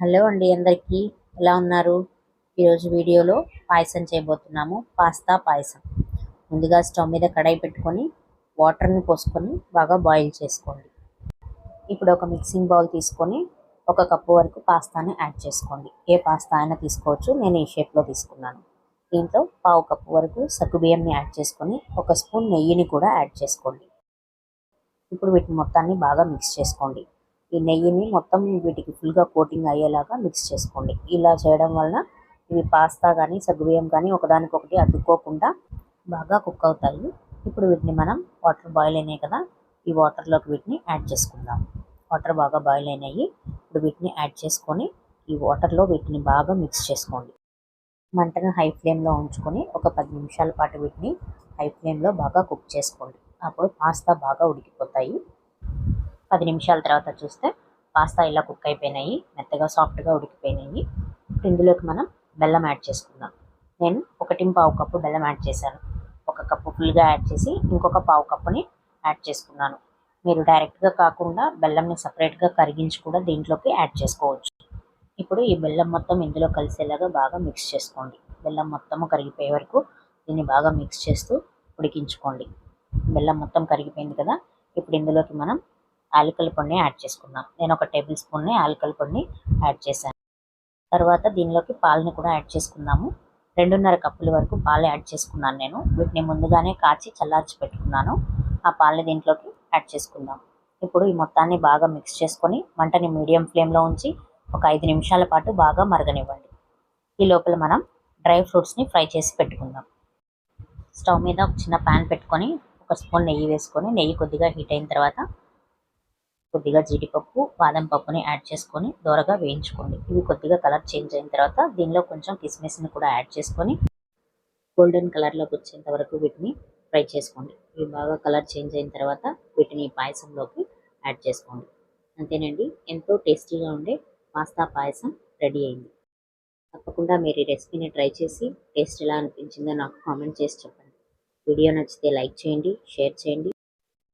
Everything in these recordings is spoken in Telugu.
హలో అండి అందరికీ, ఎలా ఉన్నారు? ఈరోజు వీడియోలో పాయసం చేయబోతున్నాము. పాస్తా పాయసం. ముందుగా స్టవ్ మీద కడాయి పెట్టుకొని వాటర్ని పోసుకొని బాగా బాయిల్ చేసుకోండి. ఇప్పుడు ఒక మిక్సింగ్ బౌల్ తీసుకొని 1 కప్పు వరకు పాస్తాని యాడ్ చేసుకోండి. ఏ పాస్తా అయినా తీసుకోవచ్చు, నేను ఈ షేప్లో తీసుకున్నాను. దీంట్లో 1/2 కప్పు వరకు సగ్గుబియ్యంని యాడ్ చేసుకొని 1 స్పూన్ నెయ్యిని కూడా యాడ్ చేసుకోండి. ఇప్పుడు వీటిని మొత్తాన్ని బాగా మిక్స్ చేసుకోండి. ఈ నెయ్యిని మొత్తం వీటికి ఫుల్గా కోటింగ్ అయ్యేలాగా మిక్స్ చేసుకోండి. ఇలా చేయడం వలన ఇవి పాస్తా కానీ సగ్గుబియ్యం కానీ ఒకదానికొకటి అతుక్కోకుండా బాగా కుక్ అవుతాయి. ఇప్పుడు వీటిని మనం వాటర్ బాయిల్ అయినాయి కదా, ఈ వాటర్లోకి వీటిని యాడ్ చేసుకుందాం. వాటర్ బాగా బాయిల్ అయినాయి. ఇప్పుడు వీటిని యాడ్ చేసుకొని ఈ వాటర్లో వీటిని బాగా మిక్స్ చేసుకోండి. మంటను హై ఫ్లేమ్లో ఉంచుకొని ఒక 10 నిమిషాల పాటు వీటిని హై ఫ్లేమ్లో బాగా కుక్ చేసుకోండి. అప్పుడు పాస్తా బాగా ఉడికిపోతాయి. 10 నిమిషాల తర్వాత చూస్తే పాస్తా ఇలా కుక్ అయిపోయినాయి, మెత్తగా సాఫ్ట్గా ఉడికిపోయినాయి. ఇప్పుడు ఇందులోకి మనం బెల్లం యాడ్ చేసుకుందాం. నేను 1.25 కప్పు బెల్లం యాడ్ చేశాను. 1 కప్పు ఫుల్గా యాడ్ చేసి ఇంకొక 1/2 కప్పుని యాడ్ చేసుకున్నాను. మీరు డైరెక్ట్గా కాకుండా బెల్లంని సపరేట్గా కరిగించి కూడా దీంట్లోకి యాడ్ చేసుకోవచ్చు. ఇప్పుడు ఈ బెల్లం మొత్తం ఇందులో కలిసేలాగా బాగా మిక్స్ చేసుకోండి. బెల్లం మొత్తము కరిగిపోయే వరకు దీన్ని బాగా మిక్స్ చేస్తూ ఉడికించుకోండి. బెల్లం మొత్తం కరిగిపోయింది కదా, ఇప్పుడు ఇందులోకి మనం యాలకుల పొడిని యాడ్ చేసుకుందాం. నేను 1 టేబుల్ స్పూన్ని యాలకుల పొడిని యాడ్ చేశాను. తర్వాత దీనిలోకి పాలని కూడా యాడ్ చేసుకుందాము. 2.5 కప్పుల వరకు పాలు యాడ్ చేసుకున్నాను నేను. వీటిని ముందుగానే కాచి చల్లార్చి పెట్టుకున్నాను. ఆ పాలని దీంట్లోకి యాడ్ చేసుకుందాం. ఇప్పుడు ఈ మొత్తాన్ని బాగా మిక్స్ చేసుకొని మంటని మీడియం ఫ్లేమ్లో ఉంచి ఒక 5 నిమిషాల పాటు బాగా మరగనివ్వండి. ఈ లోపల మనం డ్రై ఫ్రూట్స్ని ఫ్రై చేసి పెట్టుకుందాం. స్టవ్ మీద ఒక చిన్న ప్యాన్ పెట్టుకొని 1 స్పూన్ నెయ్యి వేసుకొని, నెయ్యి కొద్దిగా హీట్ అయిన తర్వాత కొద్దిగా జీడిపప్పు, బాదం పప్పుని యాడ్ చేసుకొని దోరగా వేయించుకోండి. ఇవి కొద్దిగా కలర్ చేంజ్ అయిన తర్వాత దీనిలో కొంచెం కిస్మిస్ని కూడా యాడ్ చేసుకొని గోల్డెన్ కలర్లోకి వచ్చేంత వరకు వీటిని ఫ్రై చేసుకోండి. ఇవి బాగా కలర్ చేంజ్ అయిన తర్వాత వీటిని పాయసంలోకి యాడ్ చేసుకోండి. అంతేనండి, ఎంతో టేస్టీగా ఉండే పాస్తా పాయసం రెడీ అయింది. తప్పకుండా మీరు ఈ రెసిపీని ట్రై చేసి టేస్ట్ ఎలా అనిపించిందో నాకు కామెంట్ చేసి చెప్పండి. వీడియో నచ్చితే లైక్ చేయండి, షేర్ చేయండి.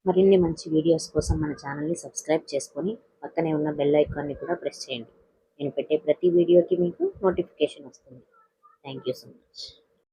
మరిన్ని మంచి వీడియోస్ కోసం మన ఛానల్ని సబ్స్క్రైబ్ చేసుకొని పక్కనే ఉన్న బెల్ ఐకాన్ని కూడా ప్రెస్ చేయండి. నేను పెట్టే ప్రతి వీడియోకి మీకు నోటిఫికేషన్ వస్తుంది. Thank you so much.